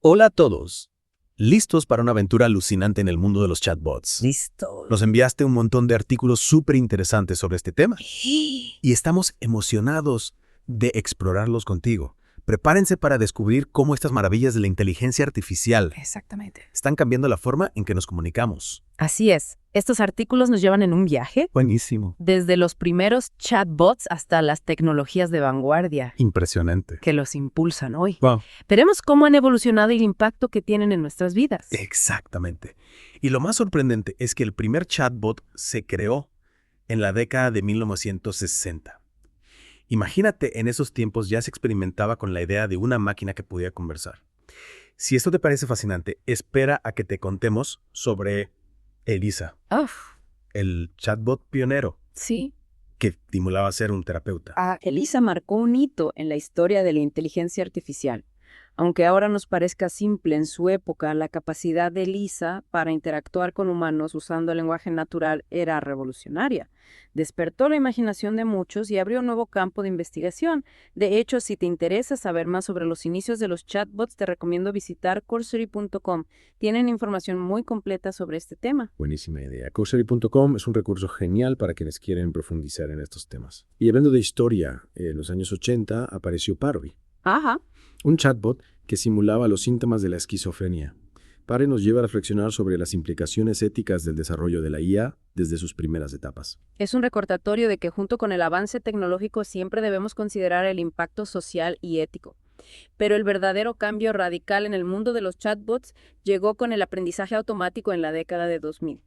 Hola a todos. ¿Listos para una aventura alucinante en el mundo de los chatbots? Listo. Nos enviaste un montón de artículos súper interesantes sobre este tema y estamos emocionados de explorarlos contigo. Prepárense para descubrir cómo estas maravillas de la inteligencia artificial Exactamente. están cambiando la forma en que nos comunicamos. Así es. Estos artículos nos llevan en un viaje Buenísimo. desde los primeros chatbots hasta las tecnologías de vanguardia Impresionante. que los impulsan hoy. Wow. Veremos cómo han evolucionado y el impacto que tienen en nuestras vidas. Exactamente. Y lo más sorprendente es que el primer chatbot se creó en la década de 1960. Imagínate, en esos tiempos ya se experimentaba con la idea de una máquina que pudiera conversar. Si esto te parece fascinante, espera a que te contemos sobre Elisa, Uf, el chatbot pionero sí. que simulaba ser un terapeuta. Elisa marcó un hito en la historia de la inteligencia artificial. Aunque ahora nos parezca simple, en su época la capacidad de Elisa para interactuar con humanos usando el lenguaje natural era revolucionaria. Despertó la imaginación de muchos y abrió un nuevo campo de investigación. De hecho, si te interesa saber más sobre los inicios de los chatbots, te recomiendo visitar Cursory.com. Tienen información muy completa sobre este tema. Buenísima idea. Coursera.com es un recurso genial para quienes quieren profundizar en estos temas. Y hablando de historia, en los años 80 apareció Parvy, Ajá. un chatbot que simulaba los síntomas de la esquizofrenia. Parvy nos lleva a reflexionar sobre las implicaciones éticas del desarrollo de la IA desde sus primeras etapas. Es un recordatorio de que junto con el avance tecnológico siempre debemos considerar el impacto social y ético. Pero el verdadero cambio radical en el mundo de los chatbots llegó con el aprendizaje automático en la década de 2000.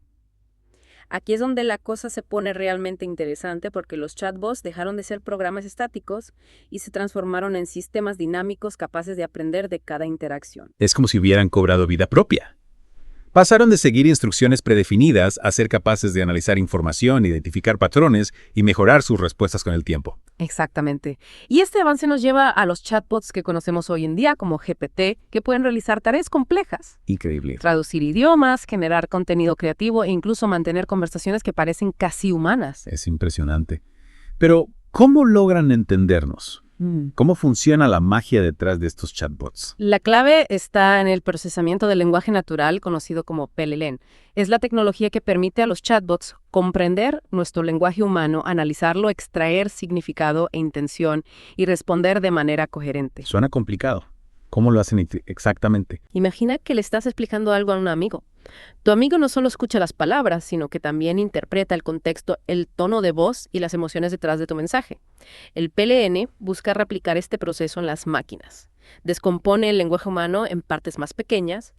Aquí es donde la cosa se pone realmente interesante porque los chatbots dejaron de ser programas estáticos y se transformaron en sistemas dinámicos capaces de aprender de cada interacción. Es como si hubieran cobrado vida propia. Pasaron de seguir instrucciones predefinidas a ser capaces de analizar información, identificar patrones y mejorar sus respuestas con el tiempo. Exactamente. Y este avance nos lleva a los chatbots que conocemos hoy en día como GPT, que pueden realizar tareas complejas. Increíble. Traducir idiomas, generar contenido creativo e incluso mantener conversaciones que parecen casi humanas. Es impresionante. Pero, ¿cómo logran entendernos? ¿Cómo funciona la magia detrás de estos chatbots? La clave está en el procesamiento del lenguaje natural, conocido como PLLN. Es la tecnología que permite a los chatbots comprender nuestro lenguaje humano, analizarlo, extraer significado e intención y responder de manera coherente. Suena complicado. ¿Cómo lo hacen exactamente? Imagina que le estás explicando algo a un amigo. Tu amigo no solo escucha las palabras, sino que también interpreta el contexto, el tono de voz y las emociones detrás de tu mensaje. El PLN busca replicar este proceso en las máquinas. Descompone el lenguaje humano en partes más pequeñas,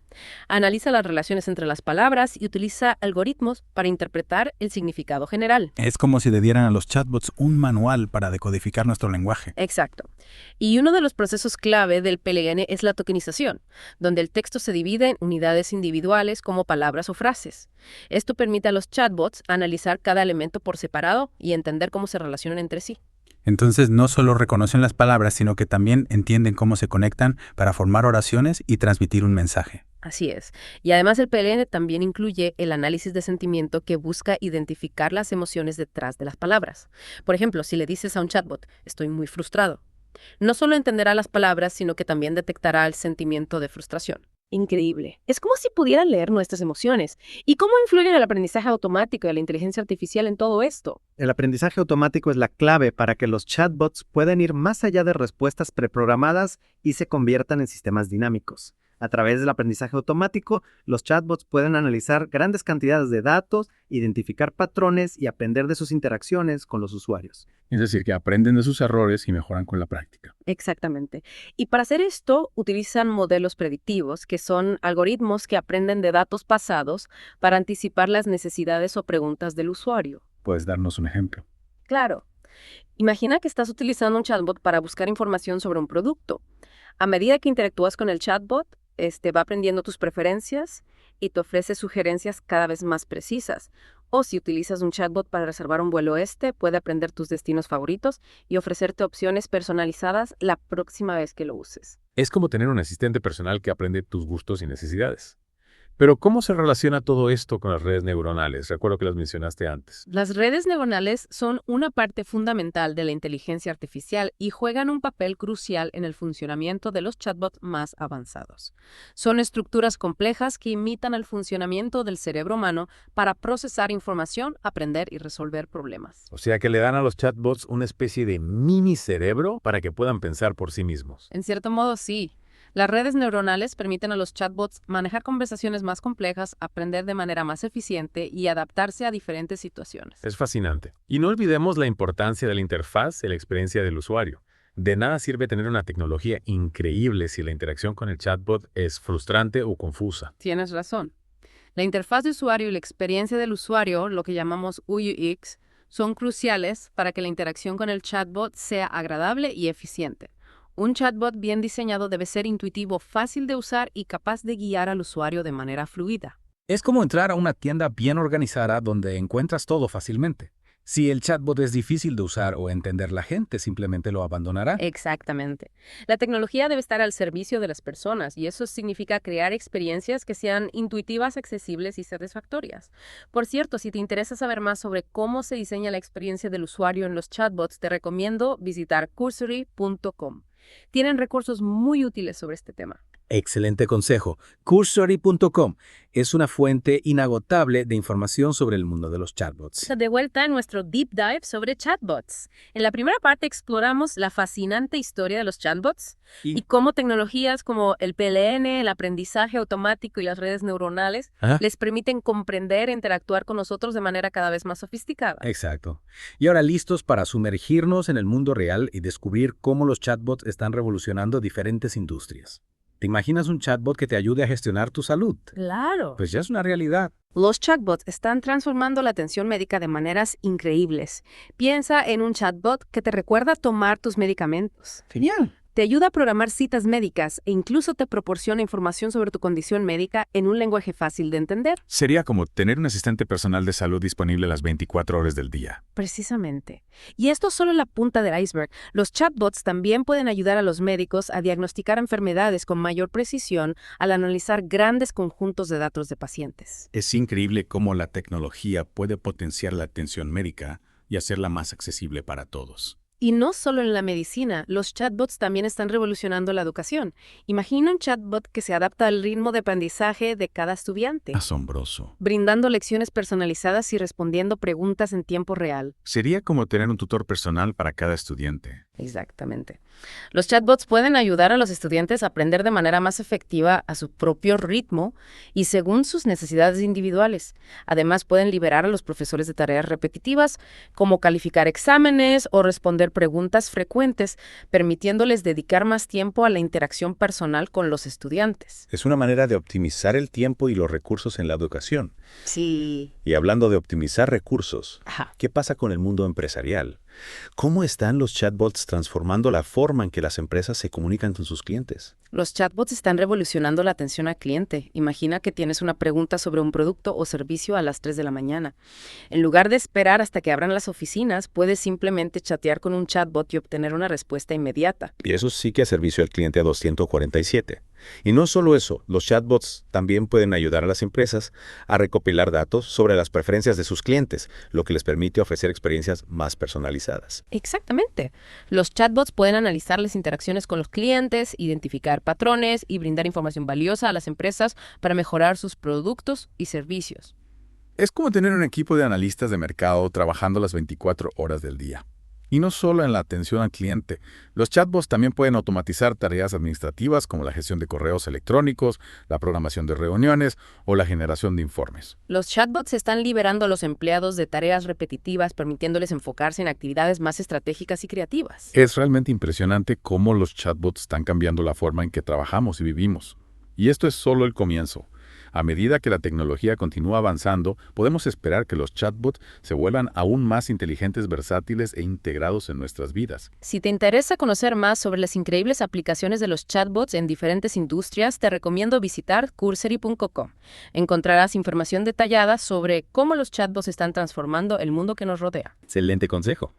analiza las relaciones entre las palabras y utiliza algoritmos para interpretar el significado general. Es como si le dieran a los chatbots un manual para decodificar nuestro lenguaje. Exacto. Y uno de los procesos clave del PLN es la tokenización, donde el texto se divide en unidades individuales como palabras o frases. Esto permite a los chatbots analizar cada elemento por separado y entender cómo se relacionan entre sí. Entonces no solo reconocen las palabras, sino que también entienden cómo se conectan para formar oraciones y transmitir un mensaje. Así es. Y además el PLN también incluye el análisis de sentimiento que busca identificar las emociones detrás de las palabras. Por ejemplo, si le dices a un chatbot, estoy muy frustrado, no solo entenderá las palabras, sino que también detectará el sentimiento de frustración. Increíble. Es como si pudieran leer nuestras emociones. ¿Y cómo influye el aprendizaje automático y la inteligencia artificial en todo esto? El aprendizaje automático es la clave para que los chatbots puedan ir más allá de respuestas preprogramadas y se conviertan en sistemas dinámicos. A través del aprendizaje automático, los chatbots pueden analizar grandes cantidades de datos, identificar patrones y aprender de sus interacciones con los usuarios. Es decir, que aprenden de sus errores y mejoran con la práctica. Exactamente. Y para hacer esto, utilizan modelos predictivos, que son algoritmos que aprenden de datos pasados para anticipar las necesidades o preguntas del usuario. ¿Puedes darnos un ejemplo? Claro. Imagina que estás utilizando un chatbot para buscar información sobre un producto. A medida que interactúas con el chatbot, va aprendiendo tus preferencias y te ofrece sugerencias cada vez más precisas. O si utilizas un chatbot para reservar un vuelo puede aprender tus destinos favoritos y ofrecerte opciones personalizadas la próxima vez que lo uses. Es como tener un asistente personal que aprende tus gustos y necesidades. Pero ¿cómo se relaciona todo esto con las redes neuronales? Recuerdo que las mencionaste antes. Las redes neuronales son una parte fundamental de la inteligencia artificial y juegan un papel crucial en el funcionamiento de los chatbots más avanzados. Son estructuras complejas que imitan el funcionamiento del cerebro humano para procesar información, aprender y resolver problemas. O sea que le dan a los chatbots una especie de mini cerebro para que puedan pensar por sí mismos. En cierto modo, sí. Las redes neuronales permiten a los chatbots manejar conversaciones más complejas, aprender de manera más eficiente y adaptarse a diferentes situaciones. Es fascinante. Y no olvidemos la importancia de la interfaz y la experiencia del usuario. De nada sirve tener una tecnología increíble si la interacción con el chatbot es frustrante o confusa. Tienes razón. La interfaz de usuario y la experiencia del usuario, lo que llamamos UX, son cruciales para que la interacción con el chatbot sea agradable y eficiente. Un chatbot bien diseñado debe ser intuitivo, fácil de usar y capaz de guiar al usuario de manera fluida. Es como entrar a una tienda bien organizada donde encuentras todo fácilmente. Si el chatbot es difícil de usar o entender, la gente simplemente lo abandonará. Exactamente. La tecnología debe estar al servicio de las personas y eso significa crear experiencias que sean intuitivas, accesibles y satisfactorias. Por cierto, si te interesa saber más sobre cómo se diseña la experiencia del usuario en los chatbots, te recomiendo visitar cursory.com. Tienen recursos muy útiles sobre este tema. Excelente consejo. Cursory.com es una fuente inagotable de información sobre el mundo de los chatbots. De vuelta en nuestro deep dive sobre chatbots. En la primera parte exploramos la fascinante historia de los chatbots y cómo tecnologías como el PLN, el aprendizaje automático y las redes neuronales les permiten comprender e interactuar con nosotros de manera cada vez más sofisticada. Exacto. Y ahora listos para sumergirnos en el mundo real y descubrir cómo los chatbots están revolucionando diferentes industrias. ¿Te imaginas un chatbot que te ayude a gestionar tu salud? Claro. Pues ya es una realidad. Los chatbots están transformando la atención médica de maneras increíbles. Piensa en un chatbot que te recuerda tomar tus medicamentos. Genial. Te ayuda a programar citas médicas e incluso te proporciona información sobre tu condición médica en un lenguaje fácil de entender. Sería como tener un asistente personal de salud disponible las 24 horas del día. Precisamente. Y esto es solo la punta del iceberg. Los chatbots también pueden ayudar a los médicos a diagnosticar enfermedades con mayor precisión al analizar grandes conjuntos de datos de pacientes. Es increíble cómo la tecnología puede potenciar la atención médica y hacerla más accesible para todos. Y no solo en la medicina, los chatbots también están revolucionando la educación. Imagina un chatbot que se adapta al ritmo de aprendizaje de cada estudiante, Asombroso. brindando lecciones personalizadas y respondiendo preguntas en tiempo real. Sería como tener un tutor personal para cada estudiante. Exactamente. Los chatbots pueden ayudar a los estudiantes a aprender de manera más efectiva a su propio ritmo y según sus necesidades individuales. Además, pueden liberar a los profesores de tareas repetitivas, como calificar exámenes o responder preguntas frecuentes, permitiéndoles dedicar más tiempo a la interacción personal con los estudiantes. Es una manera de optimizar el tiempo y los recursos en la educación. Sí. Y hablando de optimizar recursos, Ajá. ¿qué pasa con el mundo empresarial? ¿Cómo están los chatbots transformando la forma en que las empresas se comunican con sus clientes? Los chatbots están revolucionando la atención al cliente. Imagina que tienes una pregunta sobre un producto o servicio a las 3 de la mañana. En lugar de esperar hasta que abran las oficinas, puedes simplemente chatear con un chatbot y obtener una respuesta inmediata. Y eso sí que es servicio al cliente a 247. Y no solo eso, los chatbots también pueden ayudar a las empresas a recopilar datos sobre las preferencias de sus clientes, lo que les permite ofrecer experiencias más personalizadas. Exactamente. Los chatbots pueden analizar las interacciones con los clientes, identificar patrones y brindar información valiosa a las empresas para mejorar sus productos y servicios. Es como tener un equipo de analistas de mercado trabajando las 24 horas del día. Y no solo en la atención al cliente, los chatbots también pueden automatizar tareas administrativas como la gestión de correos electrónicos, la programación de reuniones o la generación de informes. Los chatbots están liberando a los empleados de tareas repetitivas, permitiéndoles enfocarse en actividades más estratégicas y creativas. Es realmente impresionante cómo los chatbots están cambiando la forma en que trabajamos y vivimos. Y esto es solo el comienzo. A medida que la tecnología continúa avanzando, podemos esperar que los chatbots se vuelvan aún más inteligentes, versátiles e integrados en nuestras vidas. Si te interesa conocer más sobre las increíbles aplicaciones de los chatbots en diferentes industrias, te recomiendo visitar cursory.com. Encontrarás información detallada sobre cómo los chatbots están transformando el mundo que nos rodea. Excelente consejo.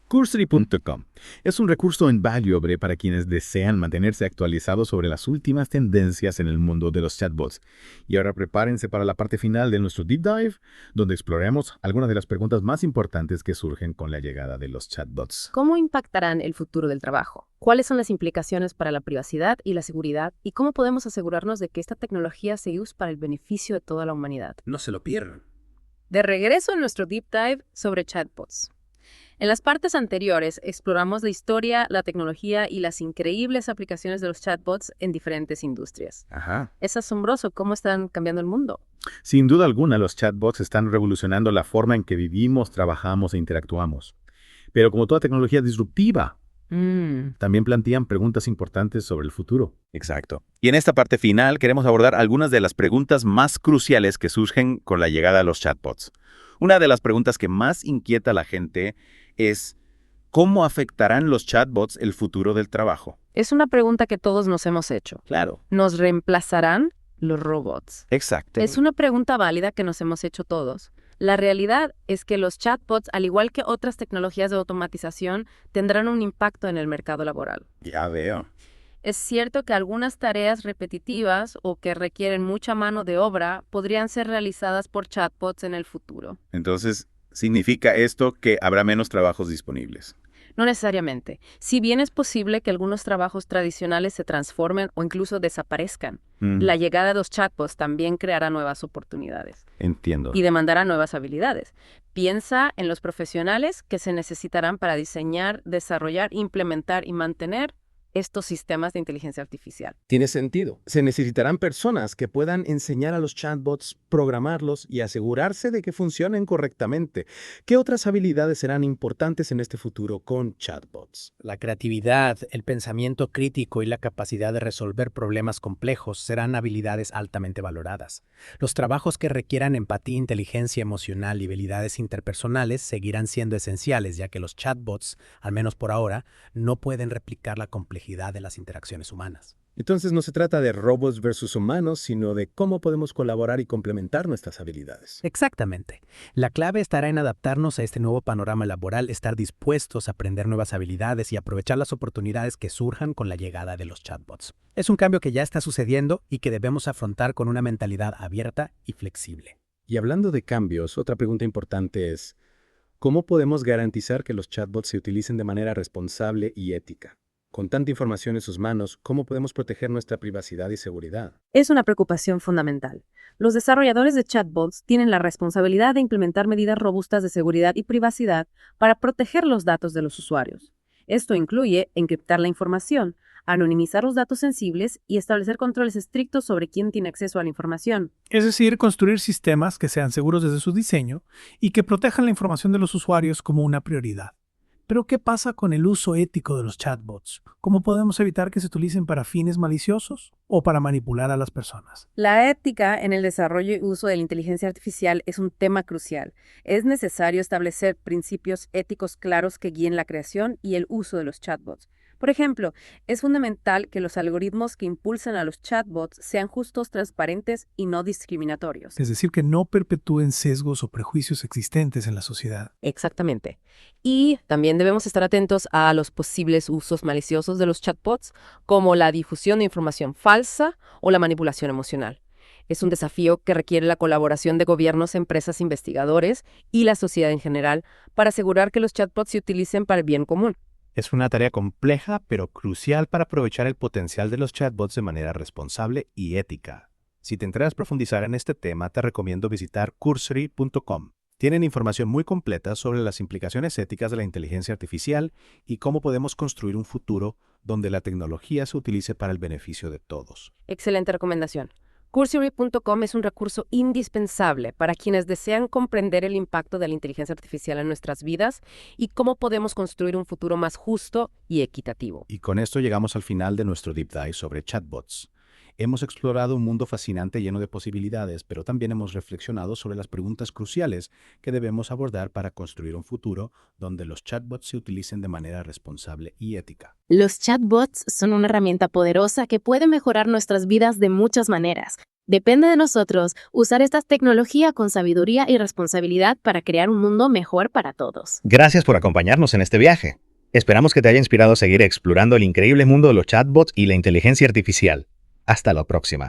Cursory.com es un recurso invaluable para quienes desean mantenerse actualizados sobre las últimas tendencias en el mundo de los chatbots. Y ahora prepárense para la parte final de nuestro Deep Dive, donde exploraremos algunas de las preguntas más importantes que surgen con la llegada de los chatbots. ¿Cómo impactarán el futuro del trabajo? ¿Cuáles son las implicaciones para la privacidad y la seguridad? ¿Y cómo podemos asegurarnos de que esta tecnología se use para el beneficio de toda la humanidad? No se lo pierdan. De regreso en nuestro Deep Dive sobre chatbots. En las partes anteriores exploramos la historia, la tecnología y las increíbles aplicaciones de los chatbots en diferentes industrias. Ajá. Es asombroso cómo están cambiando el mundo. Sin duda alguna, los chatbots están revolucionando la forma en que vivimos, trabajamos e interactuamos. Pero como toda tecnología disruptiva, también plantean preguntas importantes sobre el futuro. Exacto. Y en esta parte final queremos abordar algunas de las preguntas más cruciales que surgen con la llegada de los chatbots. Una de las preguntas que más inquieta a la gente es ¿cómo afectarán los chatbots el futuro del trabajo? Es una pregunta que todos nos hemos hecho. Claro. ¿Nos reemplazarán los robots? Exacto. Es una pregunta válida que nos hemos hecho todos. La realidad es que los chatbots, al igual que otras tecnologías de automatización, tendrán un impacto en el mercado laboral. Ya veo. Es cierto que algunas tareas repetitivas o que requieren mucha mano de obra podrían ser realizadas por chatbots en el futuro. Entonces, ¿significa esto que habrá menos trabajos disponibles? No necesariamente. Si bien es posible que algunos trabajos tradicionales se transformen o incluso desaparezcan, la llegada de los chatbots también creará nuevas oportunidades. Entiendo. Y demandará nuevas habilidades. Piensa en los profesionales que se necesitarán para diseñar, desarrollar, implementar y mantener estos sistemas de inteligencia artificial. Tiene sentido. Se necesitarán personas que puedan enseñar a los chatbots, programarlos y asegurarse de que funcionen correctamente. ¿Qué otras habilidades serán importantes en este futuro con chatbots? La creatividad, el pensamiento crítico y la capacidad de resolver problemas complejos serán habilidades altamente valoradas. Los trabajos que requieran empatía, inteligencia emocional y habilidades interpersonales seguirán siendo esenciales, ya que los chatbots, al menos por ahora, no pueden replicar la complejidad de las interacciones humanas. Entonces no se trata de robots versus humanos, sino de cómo podemos colaborar y complementar nuestras habilidades. Exactamente. La clave estará en adaptarnos a este nuevo panorama laboral, estar dispuestos a aprender nuevas habilidades y aprovechar las oportunidades que surjan con la llegada de los chatbots. Es un cambio que ya está sucediendo y que debemos afrontar con una mentalidad abierta y flexible. Y hablando de cambios, otra pregunta importante es, ¿cómo podemos garantizar que los chatbots se utilicen de manera responsable y ética? Con tanta información en sus manos, ¿cómo podemos proteger nuestra privacidad y seguridad? Es una preocupación fundamental. Los desarrolladores de chatbots tienen la responsabilidad de implementar medidas robustas de seguridad y privacidad para proteger los datos de los usuarios. Esto incluye encriptar la información, anonimizar los datos sensibles y establecer controles estrictos sobre quién tiene acceso a la información. Es decir, construir sistemas que sean seguros desde su diseño y que protejan la información de los usuarios como una prioridad. Pero, ¿qué pasa con el uso ético de los chatbots? ¿Cómo podemos evitar que se utilicen para fines maliciosos o para manipular a las personas? La ética en el desarrollo y uso de la inteligencia artificial es un tema crucial. Es necesario establecer principios éticos claros que guíen la creación y el uso de los chatbots. Por ejemplo, es fundamental que los algoritmos que impulsan a los chatbots sean justos, transparentes y no discriminatorios. Es decir, que no perpetúen sesgos o prejuicios existentes en la sociedad. Exactamente. Y también debemos estar atentos a los posibles usos maliciosos de los chatbots, como la difusión de información falsa o la manipulación emocional. Es un desafío que requiere la colaboración de gobiernos, empresas, investigadores y la sociedad en general para asegurar que los chatbots se utilicen para el bien común. Es una tarea compleja, pero crucial para aprovechar el potencial de los chatbots de manera responsable y ética. Si te interesas profundizar en este tema, te recomiendo visitar Cursory.com. Tienen información muy completa sobre las implicaciones éticas de la inteligencia artificial y cómo podemos construir un futuro donde la tecnología se utilice para el beneficio de todos. Excelente recomendación. Cursory.com es un recurso indispensable para quienes desean comprender el impacto de la inteligencia artificial en nuestras vidas y cómo podemos construir un futuro más justo y equitativo. Y con esto llegamos al final de nuestro Deep Dive sobre chatbots. Hemos explorado un mundo fascinante lleno de posibilidades, pero también hemos reflexionado sobre las preguntas cruciales que debemos abordar para construir un futuro donde los chatbots se utilicen de manera responsable y ética. Los chatbots son una herramienta poderosa que puede mejorar nuestras vidas de muchas maneras, Depende de nosotros usar esta tecnología con sabiduría y responsabilidad para crear un mundo mejor para todos. Gracias por acompañarnos en este viaje. Esperamos que te haya inspirado a seguir explorando el increíble mundo de los chatbots y la inteligencia artificial. Hasta la próxima.